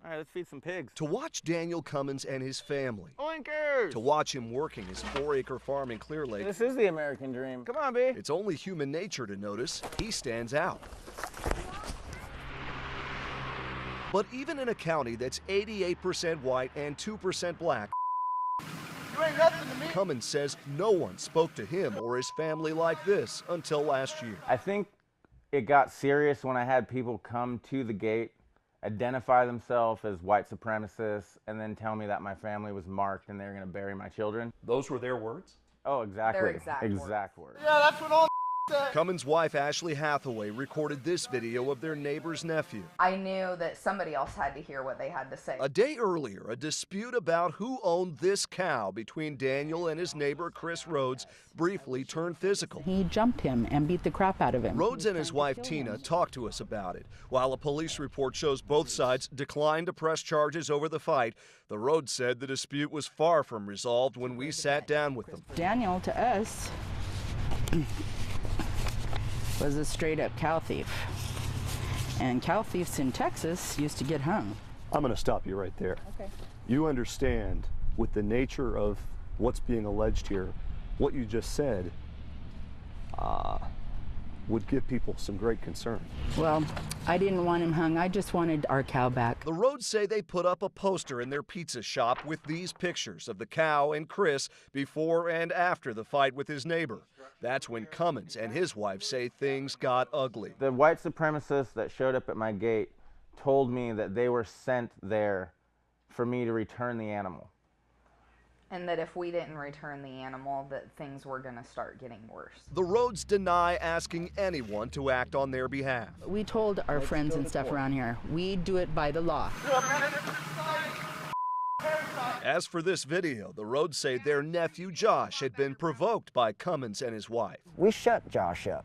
All right, let's feed some pigs. To watch Daniel Cummins and his family. Oinkers! To watch him working his 4-acre farm in Clearlake. This is the American dream. Come on, B. It's only human nature to notice he stands out. But even in a county that's 88% white and 2% black, You ain't nothing to me. Cummins says no one spoke to him or his family like this until last year. I think it got serious when I had people come to the gate, identify themselves as white supremacists, and then tell me that my family was marked and they were going to bury my children. Those were their words? Oh, exactly. Their exact words. Yeah, that's what all Cummins' wife, Ashley Hathaway, recorded this video of their neighbor's nephew. I knew that somebody else had to hear what they had to say. A day earlier, a dispute about who owned this cow between Daniel and his neighbor, Chris Rhodes, briefly turned physical. He jumped him and beat the crap out of him. Rhodes and his wife, Tina, talked to us about it. While a police report shows both sides declined to press charges over the fight, the Rhodes said the dispute was far from resolved when we sat down with them. Daniel, to us, was a straight-up cow thief. And cow thieves in Texas used to get hung. I'm going to stop you right there. Okay. You understand, with the nature of what's being alleged here, what you just said would give people some great concern. Well, I didn't want him hung. I just wanted our cow back. The Rhodes say they put up a poster in their pizza shop with these pictures of the cow and Chris before and after the fight with his neighbor. That's when Cummins and his wife say things got ugly. The white supremacists that showed up at my gate told me that they were sent there for me to return the animal. And that if we didn't return the animal, that things were going to start getting worse. The Rhodes deny asking anyone to act on their behalf. We told our friends and stuff around here, we do it by the law. As for this video, the Rhodes say their nephew Josh had been provoked by Cummins and his wife. We shut Josh up.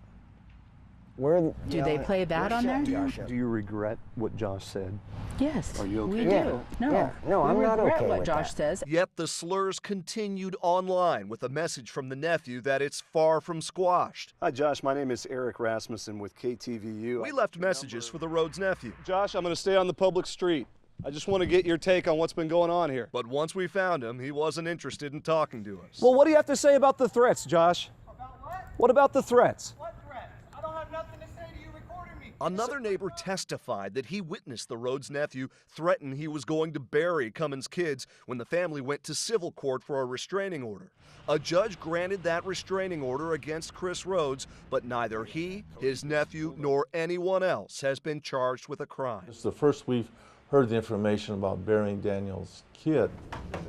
Do they play that on there? Do you regret what Josh said? Yes, Are you okay? we do. No, Yeah. No, I'm we not regret okay what with Josh that. says. Yet the slurs continued online with a message from the nephew that it's far from squashed. Hi, Josh. My name is Eric Rasmussen with KTVU. We left messages for the Rhodes nephew. Josh, I'm going to stay on the public street. I just want to get your take on what's been going on here. But once we found him, he wasn't interested in talking to us. Well, what do you have to say about the threats, Josh? About what? What about the threats? What threat? I don't have nothing to say to you recording me. Another neighbor testified that he witnessed the Rhodes nephew threaten he was going to bury Cummins' kids when the family went to civil court for a restraining order. A judge granted that restraining order against Chris Rhodes, but neither he, his nephew, nor anyone else has been charged with a crime. It's the first we've heard the information about burying Daniel's kid.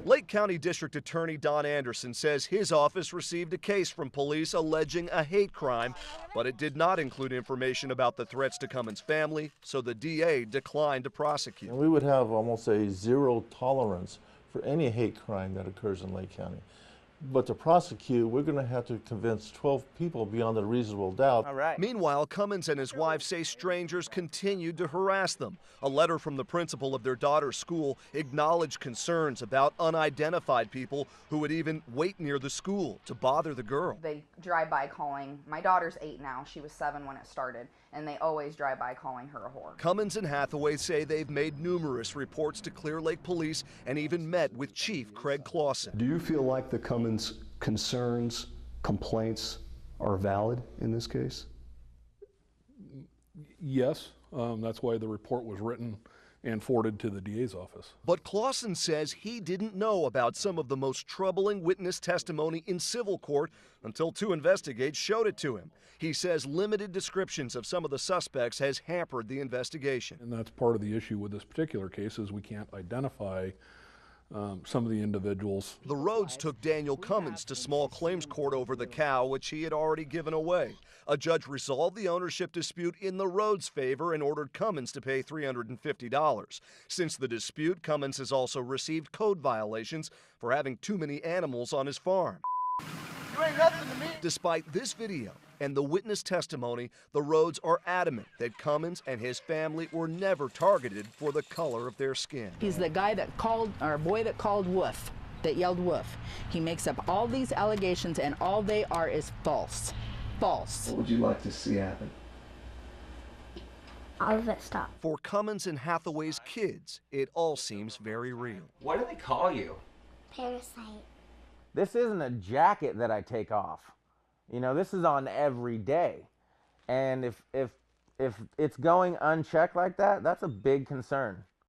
Lake County District Attorney Don Anderson says his office received a case from police alleging a hate crime, but it did not include information about the threats to Cummins' family, so the DA declined to prosecute. And we would have almost a zero tolerance for any hate crime that occurs in Lake County. But to prosecute, we're going to have to convince 12 people beyond a reasonable doubt. All right. Meanwhile, Cummins and his wife say strangers continued to harass them. A letter from the principal of their daughter's school acknowledged concerns about unidentified people who would even wait near the school to bother the girl. They drive by calling, my daughter's 8 now, she was 7 when it started, and they always drive by calling her a whore. Cummins and Hathaway say they've made numerous reports to Clearlake Police and even met with Chief Craig Clausen. Do you feel like the Cummins concerns, complaints are valid in this case? Yes, that's why the report was written and forwarded to the DA's office. But Clausen says he didn't know about some of the most troubling witness testimony in civil court until 2 investigators showed it to him. He says limited descriptions of some of the suspects has hampered the investigation. And that's part of the issue with this particular case is we can't identify some of the individuals. The Rhodes took Daniel Cummins to small claims court over the cow, which he had already given away. A judge resolved the ownership dispute in the Rhodes' favor and ordered Cummins to pay $350. Since the dispute, Cummins has also received code violations for having too many animals on his farm. You ain't nothing to me. Despite this video and the witness testimony, the Rhodes are adamant that Cummins and his family were never targeted for the color of their skin. He's the guy that called, or boy that called woof, that yelled woof. He makes up all these allegations and all they are is false. False. What would you like to see happen? all of it stopped. For Cummins and Hathaway's kids, it all seems very real. What do they call you? Parasite. This isn't a jacket that I take off. You know, this is on every day. And if it's going unchecked like that, that's a big concern.